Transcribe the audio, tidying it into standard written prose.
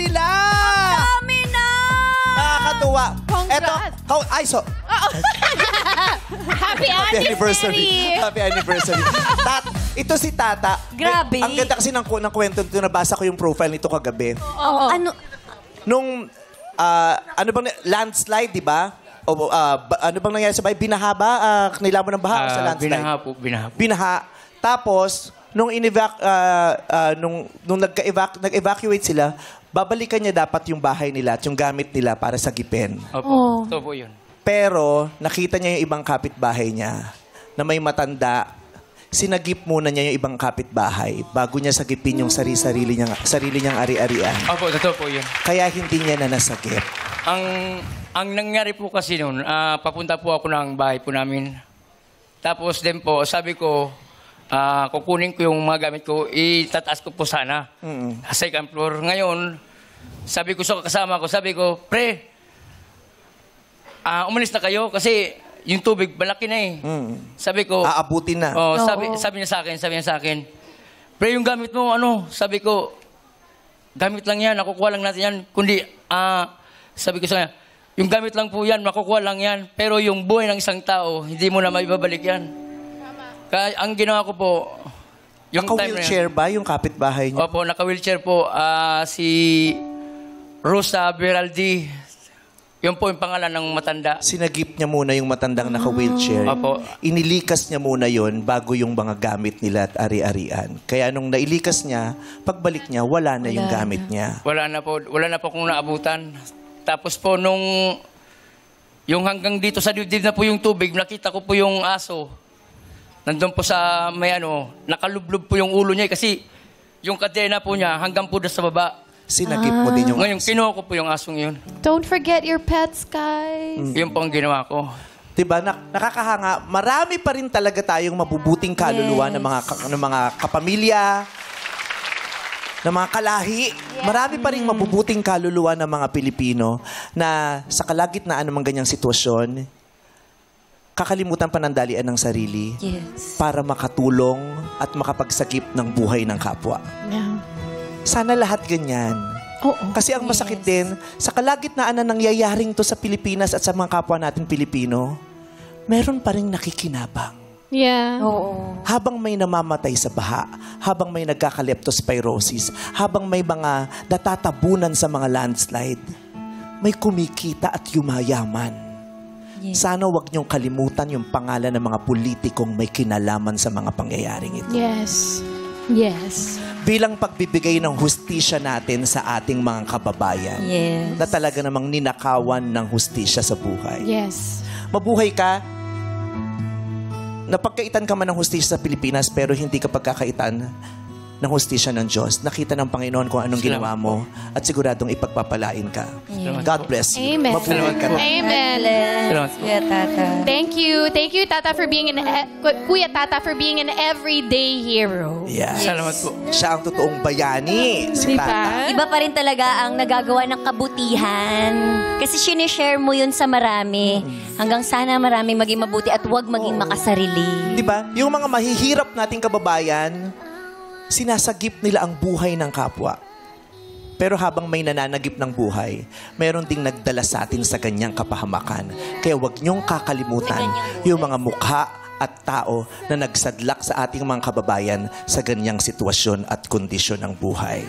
sila! Dami na! Nakakatuwa. Congrats. Happy anniversary! Happy anniversary. Ito si Tata. Grabe. Ang ganda kasi ng kwento nito. Nabasa ko yung profile nito kagabi. Oo. Nung, ano bang, landslide, di ba? Ano bang nangyari sa bahay? Binaha ba? Kanila mo ng baha o sa landslide? Binaha po, binaha. Binaha. Tapos, nung nag-evacuate sila, babalikan niya dapat yung bahay nila at yung gamit nila para sagipin. Opo. Ito po yun. Pero, nakita niya yung ibang kapitbahay niya na may matanda. Sinagip muna niya yung ibang kapitbahay bago niya sagipin yung sarili niyang ari-arian. Opo, totoo po yun. Kaya hindi niya na nasagip. Ang nangyari po kasi noon, papunta po ako ng bahay po namin. Tapos din po, sabi ko, kukunin ko yung mga gamit ko, itataas ko po sana. Sa second floor. Ngayon, sabi ko sa kasama ko, pre, umalis na kayo kasi yung tubig, malaki na eh. Sabi ko... Aabutin na. Oh, sabi niya sa akin, pre, yung gamit mo, sabi ko, gamit lang yan, nakukuha lang natin yan. Kundi, sabi ko sa kanya, yung gamit lang po yan, makukuha lang yan. Pero yung buhay ng isang tao, hindi mo na maibabalik yan. Kaya ang ginawa ko po, yung naka-wheelchair ba yung kapitbahay niyo? Opo, naka-wheelchair po. Si Rosa Beraldi. Yun po yung pangalan ng matanda. Sinagip niya muna yung matandang naka-wheelchair. Opo. Inilikas niya muna yon bago yung mga gamit nila at ari-arian. Kaya nung nailikas niya, pagbalik niya, wala na yung gamit niya. Wala na po kung naabutan. Tapos po yung hanggang dito sa dibdib na po yung tubig, nakita ko po yung aso. Nandun po sa nakalublob po yung ulo niya kasi yung kadena po niya hanggang po sa baba. Sinagip mo din yung Ngayon, kinuha ko po yung asong yun. Don't forget your pets, guys. Yun po ang ginawa ko. Diba? Nakakahanga. Marami pa rin talaga tayong mabubuting kaluluwa ng mga kapamilya, ng mga kalahi. Marami pa rin mabubuting kaluluwa ng mga Pilipino na sa kalagitnaan ng mga ganyang sitwasyon, kakalimutan panandalian ng sarili para makatulong at makapagsagip ng buhay ng kapwa. Yeah. Sana lahat ganyan. Kasi ang masakit din, sa kalagitnaan na nangyayaring to sa Pilipinas at sa mga kapwa natin Pilipino, meron pa rin nakikinabang. Yeah. Habang may namamatay sa baha, habang may nagkaka-leptospirosis, habang may mga natatabunan sa mga landslide, may kumikita at yumayaman. Sana wag niyong kalimutan yung pangalan ng mga politikong may kinalaman sa mga pangyayaring ito. Yes. Yes. Bilang pagbibigay ng hustisya natin sa ating mga kababayan na talaga namang ninakawan ng hustisya sa buhay. Yes. Mabuhay ka, napagkaitan ka man ng hustisya sa Pilipinas pero hindi ka pagkakaitan ng hustisya ng Diyos. Nakita ng Panginoon kung anong ginawa mo at siguradong ipagpapalain ka. God bless you. Amen. Mabuhay ka. Amen. Kuya Tata. Thank you. Thank you, Tata, for being Kuya Tata, for being an everyday hero. Yeah. Salamat po. Siya ang totoong bayani, si Tata. Iba pa rin talaga ang nagagawa ng kabutihan. Kasi sinishare mo yun sa marami. Hanggang sana marami maging mabuti at huwag maging makasarili. Di ba? Yung mga mahihirap nating kababayan, sinasagip nila ang buhay ng kapwa. Pero habang may nananagip ng buhay, meron ding nagdala sa atin sa ganyang kapahamakan. Kaya huwag niyong kakalimutan yung mga mukha at tao na nagsadlak sa ating mga kababayan sa ganyang sitwasyon at kondisyon ng buhay.